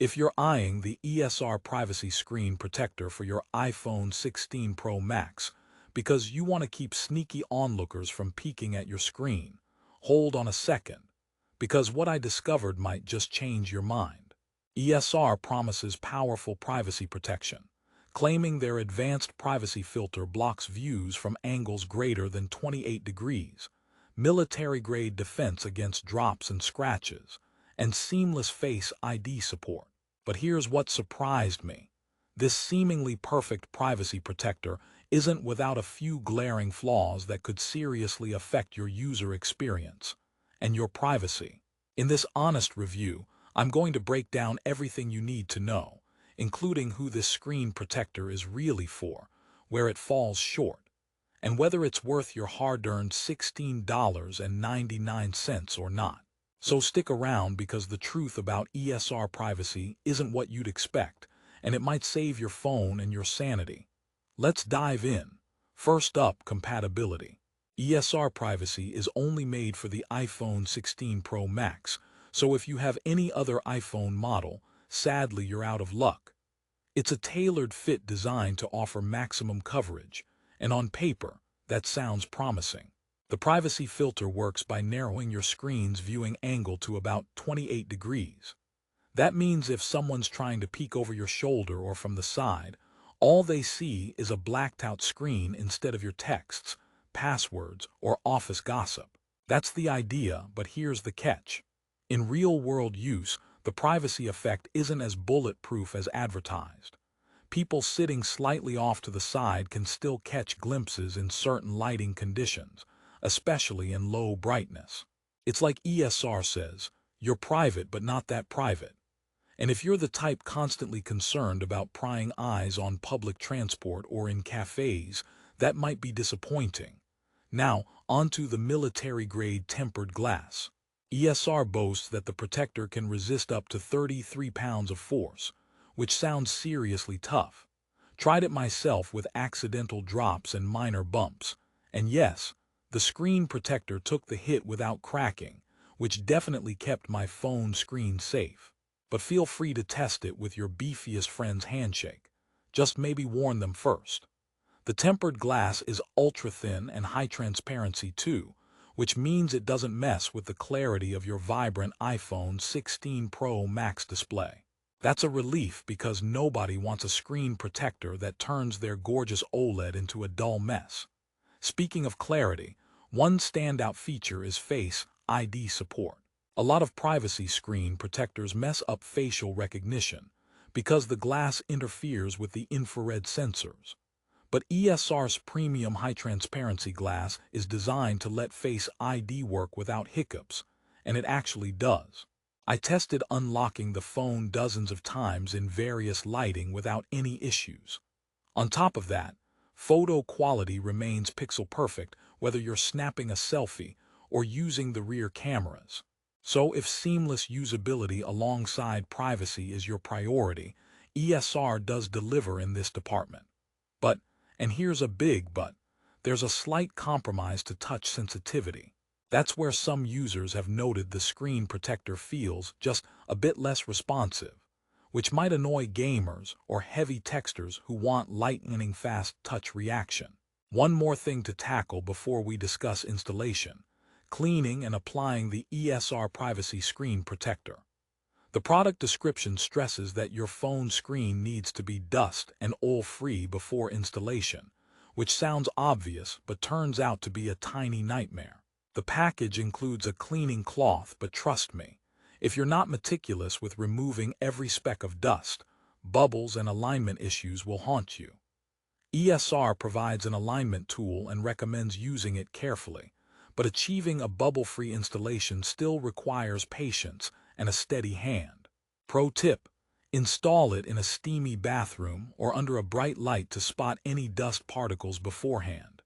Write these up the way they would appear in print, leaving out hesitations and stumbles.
If you're eyeing the ESR Privacy Screen Protector for your iPhone 16 Pro Max because you want to keep sneaky onlookers from peeking at your screen, hold on a second, because what I discovered might just change your mind. ESR promises powerful privacy protection, claiming their advanced privacy filter blocks views from angles greater than 28 degrees, military-grade defense against drops and scratches, and seamless Face ID support. But here's what surprised me. This seemingly perfect privacy protector isn't without a few glaring flaws that could seriously affect your user experience and your privacy. In this honest review, I'm going to break down everything you need to know, including who this screen protector is really for, where it falls short, and whether it's worth your hard-earned $16.99 or not. So stick around because the truth about ESR privacy isn't what you'd expect, and it might save your phone and your sanity. Let's dive in. First up, compatibility. ESR privacy is only made for the iPhone 16 Pro Max, so if you have any other iPhone model, sadly you're out of luck. It's a tailored fit designed to offer maximum coverage, and on paper, that sounds promising. The privacy filter works by narrowing your screen's viewing angle to about 28 degrees. That means if someone's trying to peek over your shoulder or from the side, all they see is a blacked-out screen instead of your texts, passwords, or office gossip. That's the idea, but here's the catch. In real-world use, the privacy effect isn't as bulletproof as advertised. People sitting slightly off to the side can still catch glimpses in certain lighting conditions, especially in low brightness. It's like ESR says, you're private but not that private. And if you're the type constantly concerned about prying eyes on public transport or in cafes, that might be disappointing. Now, onto the military-grade tempered glass. ESR boasts that the protector can resist up to 33 pounds of force, which sounds seriously tough. Tried it myself with accidental drops and minor bumps, and yes, the screen protector took the hit without cracking, which definitely kept my phone screen safe. But feel free to test it with your beefiest friend's handshake. Just maybe warn them first. The tempered glass is ultra-thin and high transparency too, which means it doesn't mess with the clarity of your vibrant iPhone 16 Pro Max display. That's a relief because nobody wants a screen protector that turns their gorgeous OLED into a dull mess. Speaking of clarity, one standout feature is Face ID support. A lot of privacy screen protectors mess up facial recognition because the glass interferes with the infrared sensors. But ESR's premium high-transparency glass is designed to let Face ID work without hiccups, and it actually does. I tested unlocking the phone dozens of times in various lighting without any issues. On top of that, photo quality remains pixel perfect whether you're snapping a selfie or using the rear cameras. So if seamless usability alongside privacy is your priority, ESR does deliver in this department. But, and here's a big but, there's a slight compromise to touch sensitivity. That's where some users have noted the screen protector feels just a bit less responsive, which might annoy gamers or heavy texters who want lightning-fast touch reaction. One more thing to tackle before we discuss installation: cleaning and applying the ESR Privacy Screen Protector. The product description stresses that your phone screen needs to be dust and oil-free before installation, which sounds obvious but turns out to be a tiny nightmare. The package includes a cleaning cloth, but trust me, if you're not meticulous with removing every speck of dust, bubbles and alignment issues will haunt you. ESR provides an alignment tool and recommends using it carefully, but achieving a bubble-free installation still requires patience and a steady hand. Pro tip: install it in a steamy bathroom or under a bright light to spot any dust particles beforehand.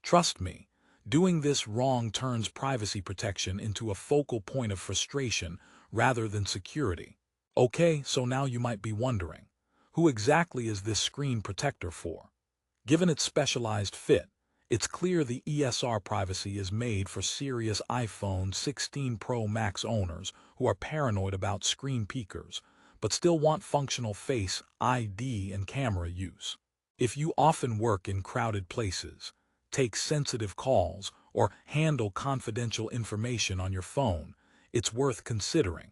Trust me, doing this wrong turns privacy protection into a focal point of frustration rather than security. Okay, so now you might be wondering, who exactly is this screen protector for? Given its specialized fit, it's clear the ESR privacy is made for serious iPhone 16 Pro Max owners who are paranoid about screen peekers, but still want functional Face ID and camera use. If you often work in crowded places, take sensitive calls, or handle confidential information on your phone, it's worth considering.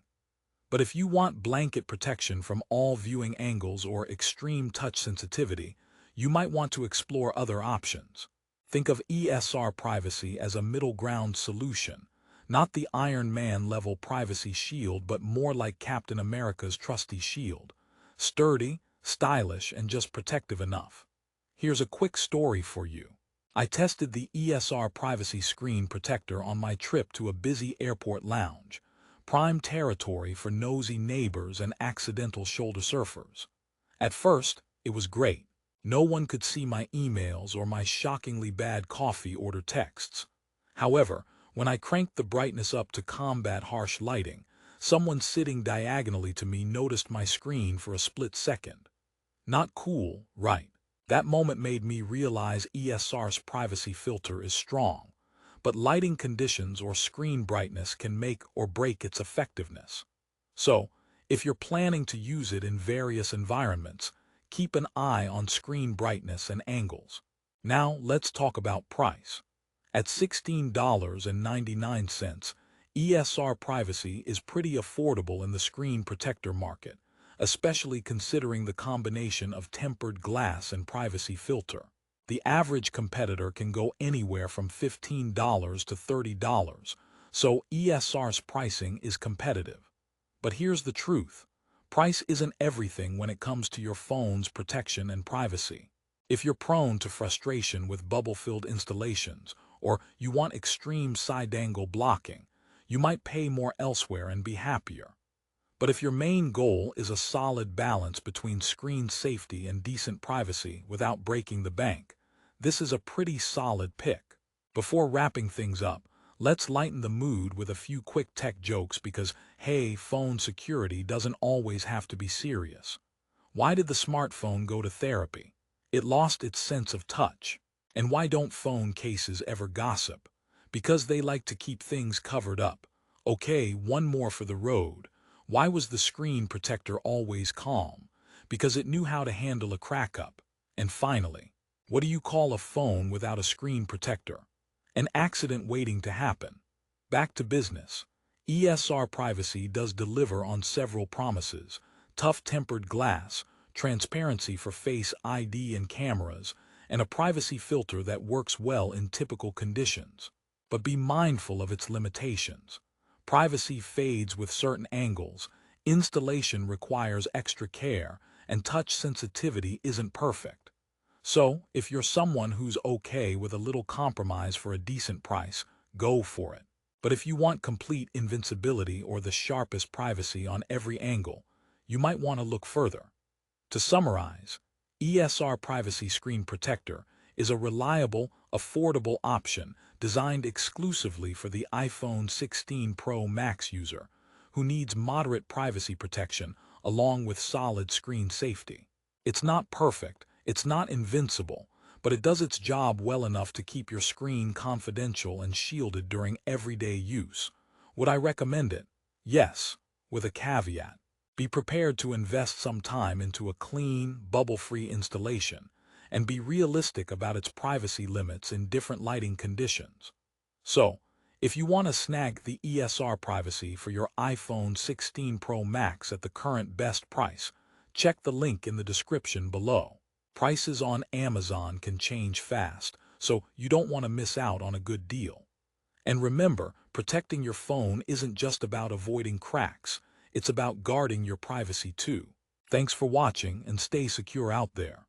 But if you want blanket protection from all viewing angles or extreme touch sensitivity, you might want to explore other options. Think of ESR Privacy as a middle ground solution, not the Iron Man level privacy shield, but more like Captain America's trusty shield. Sturdy, stylish, and just protective enough. Here's a quick story for you. I tested the ESR Privacy Screen Protector on my trip to a busy airport lounge, prime territory for nosy neighbors and accidental shoulder surfers. At first, it was great. No one could see my emails or my shockingly bad coffee order texts. However, when I cranked the brightness up to combat harsh lighting, someone sitting diagonally to me noticed my screen for a split second. Not cool, right? That moment made me realize ESR's privacy filter is strong, but lighting conditions or screen brightness can make or break its effectiveness. So, if you're planning to use it in various environments, keep an eye on screen brightness and angles. Now, let's talk about price. At $16.99, ESR Privacy is pretty affordable in the screen protector market, especially considering the combination of tempered glass and privacy filter. The average competitor can go anywhere from $15 to $30, so ESR's pricing is competitive. But here's the truth. Price isn't everything when it comes to your phone's protection and privacy. If you're prone to frustration with bubble-filled installations, or you want extreme side-angle blocking, you might pay more elsewhere and be happier. But if your main goal is a solid balance between screen safety and decent privacy without breaking the bank, this is a pretty solid pick. Before wrapping things up, let's lighten the mood with a few quick tech jokes because, hey, phone security doesn't always have to be serious. Why did the smartphone go to therapy? It lost its sense of touch. And why don't phone cases ever gossip? Because they like to keep things covered up. Okay, one more for the road. Why was the screen protector always calm? Because it knew how to handle a crack-up. And finally, what do you call a phone without a screen protector? An accident waiting to happen. Back to business. ESR Privacy does deliver on several promises: tough tempered glass, transparency for Face ID and cameras, and a privacy filter that works well in typical conditions. But be mindful of its limitations. Privacy fades with certain angles, installation requires extra care, and touch sensitivity isn't perfect. So, if you're someone who's okay with a little compromise for a decent price, go for it. But if you want complete invincibility or the sharpest privacy on every angle, you might want to look further. To summarize, ESR Privacy Screen Protector is a reliable, affordable option designed exclusively for the iPhone 16 Pro Max user who needs moderate privacy protection along with solid screen safety. It's not perfect, it's not invincible, but it does its job well enough to keep your screen confidential and shielded during everyday use. Would I recommend it? Yes, with a caveat. Be prepared to invest some time into a clean, bubble-free installation, and be realistic about its privacy limits in different lighting conditions. So, if you want to snag the ESR Privacy for your iPhone 16 Pro Max at the current best price, check the link in the description below. Prices on Amazon can change fast, so you don't want to miss out on a good deal. And remember, protecting your phone isn't just about avoiding cracks, it's about guarding your privacy too. Thanks for watching and stay secure out there.